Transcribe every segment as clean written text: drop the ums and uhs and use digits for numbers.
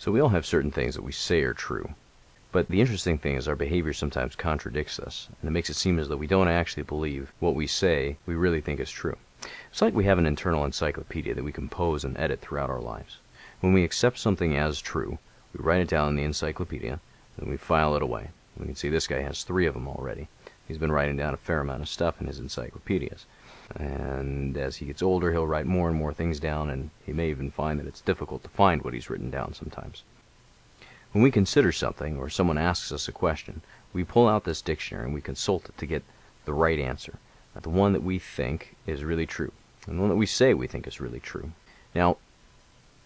So we all have certain things that we say are true. But the interesting thing is our behavior sometimes contradicts us, and it makes it seem as though we don't actually believe what we say we really think is true. It's like we have an internal encyclopedia that we compose and edit throughout our lives. When we accept something as true, we write it down in the encyclopedia, and we file it away. We can see this guy has 3 of them already. He's been writing down a fair amount of stuff in his encyclopedias. And as he gets older, he'll write more and more things down, and he may even find that it's difficult to find what he's written down sometimes. When we consider something, or someone asks us a question, we pull out this dictionary and we consult it to get the right answer, the one that we think is really true, and the one that we say we think is really true. Now,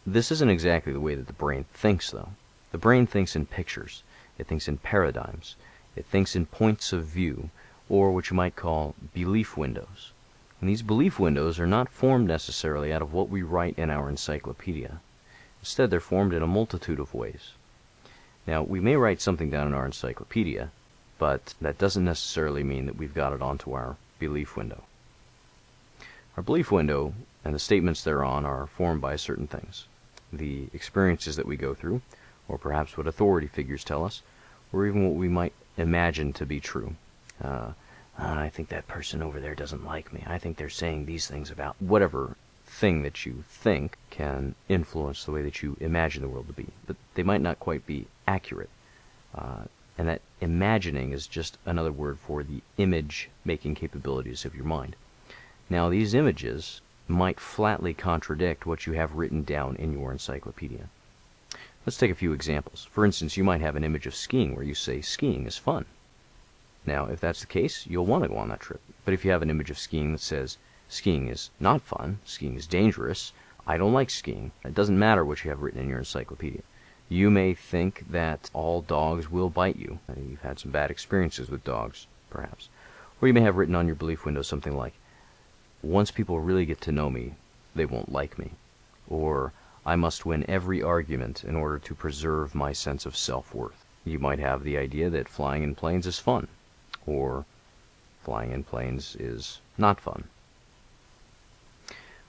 this isn't exactly the way that the brain thinks, though. The brain thinks in pictures. It thinks in paradigms. It thinks in points of view, or what you might call belief windows. And these belief windows are not formed necessarily out of what we write in our encyclopedia. Instead, they're formed in a multitude of ways. Now, we may write something down in our encyclopedia, but that doesn't necessarily mean that we've got it onto our belief window. Our belief window and the statements thereon are formed by certain things. The experiences that we go through, or perhaps what authority figures tell us, or even what we might imagine to be true. I think that person over there doesn't like me. I think they're saying these things about whatever thing that you think can influence the way that you imagine the world to be. But they might not quite be accurate. And that imagining is just another word for the image-making capabilities of your mind. Now, these images might flatly contradict what you have written down in your encyclopedia. Let's take a few examples. For instance, you might have an image of skiing where you say skiing is fun. Now, if that's the case, you'll want to go on that trip. But if you have an image of skiing that says skiing is not fun, skiing is dangerous, I don't like skiing, it doesn't matter what you have written in your encyclopedia. You may think that all dogs will bite you. You've had some bad experiences with dogs, perhaps. Or you may have written on your belief window something like, once people really get to know me, they won't like me. Or, I must win every argument in order to preserve my sense of self-worth. You might have the idea that flying in planes is fun, or flying in planes is not fun.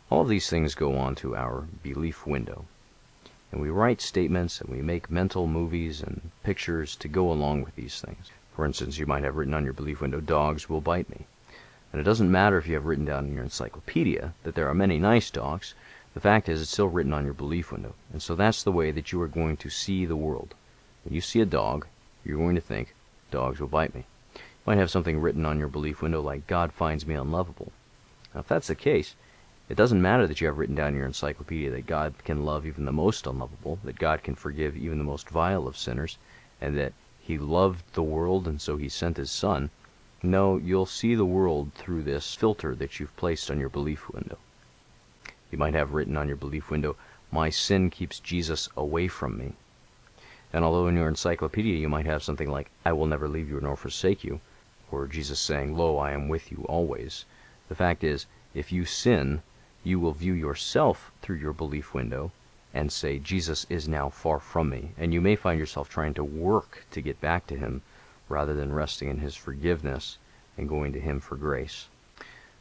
All of these things go on to our belief window, and we write statements and we make mental movies and pictures to go along with these things. For instance, you might have written on your belief window, dogs will bite me. And it doesn't matter if you have written down in your encyclopedia that there are many nice dogs. The fact is, it's still written on your belief window. And so that's the way that you are going to see the world. When you see a dog, you're going to think, dogs will bite me. You might have something written on your belief window like, God finds me unlovable. Now, if that's the case, it doesn't matter that you have written down in your encyclopedia that God can love even the most unlovable, that God can forgive even the most vile of sinners, and that He loved the world and so He sent His Son. No, you'll see the world through this filter that you've placed on your belief window. You might have written on your belief window, my sin keeps Jesus away from me. And although in your encyclopedia you might have something like, I will never leave you nor forsake you, or Jesus saying, lo, I am with you always, the fact is, if you sin, you will view yourself through your belief window and say, Jesus is now far from me. And you may find yourself trying to work to get back to Him, rather than resting in His forgiveness and going to Him for grace.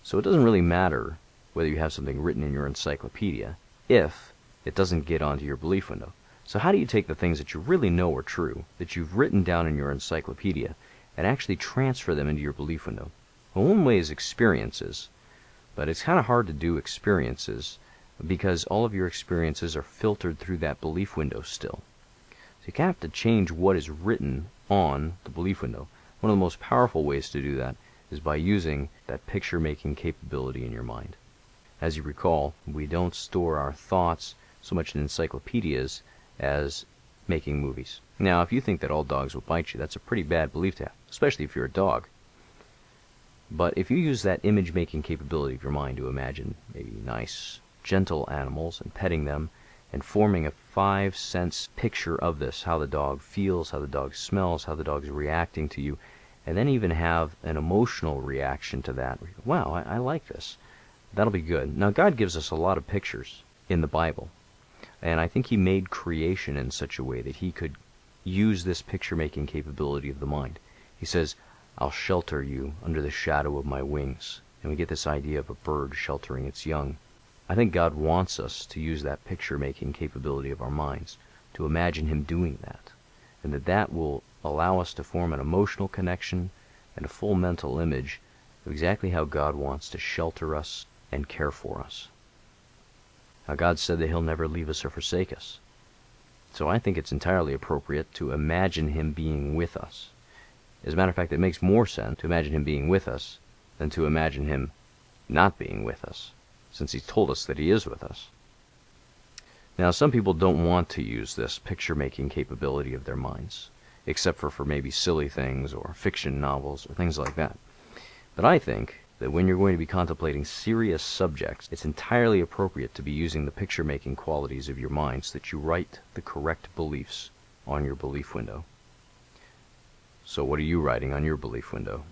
So it doesn't really matter whether you have something written in your encyclopedia if it doesn't get onto your belief window. So how do you take the things that you really know are true, that you've written down in your encyclopedia, and actually transfer them into your belief window? Well, one way is experiences, but it's kind of hard to do experiences because all of your experiences are filtered through that belief window still. So you have to change what is written on the belief window. One of the most powerful ways to do that is by using that picture-making capability in your mind. As you recall, we don't store our thoughts so much in encyclopedias as making movies. Now, if you think that all dogs will bite you, that's a pretty bad belief to have, especially if you're a dog. But if you use that image-making capability of your mind to imagine maybe nice, gentle animals and petting them, and forming a 5-sense picture of this, how the dog feels, how the dog smells, how the dog is reacting to you, and then even have an emotional reaction to that. Wow, I like this. That'll be good. Now, God gives us a lot of pictures in the Bible, and I think He made creation in such a way that He could use this picture-making capability of the mind. He says, I'll shelter you under the shadow of my wings. And we get this idea of a bird sheltering its young. I think God wants us to use that picture-making capability of our minds to imagine Him doing that, and that will allow us to form an emotional connection and a full mental image of exactly how God wants to shelter us and care for us. Now, God said that He'll never leave us or forsake us. So I think it's entirely appropriate to imagine Him being with us. As a matter of fact, it makes more sense to imagine Him being with us than to imagine Him not being with us, since He's told us that He is with us. Now, some people don't want to use this picture-making capability of their minds, except for maybe silly things or fiction novels or things like that. But I think that when you're going to be contemplating serious subjects, it's entirely appropriate to be using the picture-making qualities of your mind so that you write the correct beliefs on your belief window. So what are you writing on your belief window?